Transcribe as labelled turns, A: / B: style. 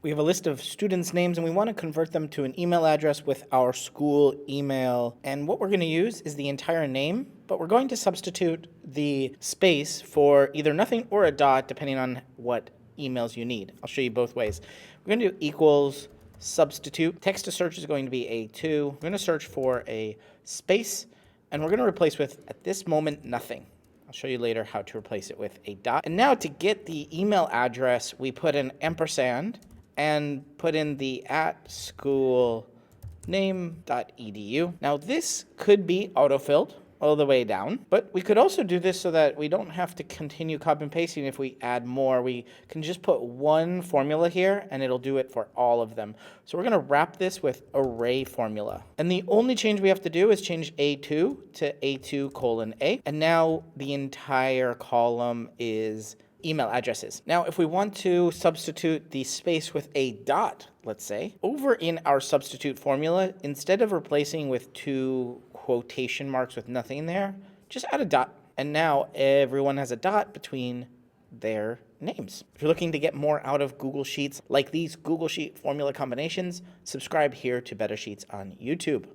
A: We have a list of students' names and we want to convert them to an email address with our school email. And what we're going to use is the entire name, but we're going to substitute the space for either nothing or a dot, depending on what emails you need. I'll show you both ways. We're going to do equals substitute. Text to search is going to be A2. We're going to search for a space, and we're going to replace with, at this moment, nothing. I'll show you later how to replace it with a dot. And now to get the email address, we put an ampersand and put in the @schoolname.edu. Now this could be autofilled all the way down, but we could also do this so that we don't have to continue copy and pasting. If we add more, we can just put one formula here and it'll do it for all of them. So we're gonna wrap this with array formula. And the only change we have to do is change A2 to A2:A. And now the entire column is email addresses. Now, if we want to substitute the space with a dot, let's say, over in our substitute formula, instead of replacing with two quotation marks with nothing there, just add a dot. And now everyone has a dot between their names. If you're looking to get more out of Google Sheets like these Google Sheet formula combinations, subscribe here to Better Sheets on YouTube.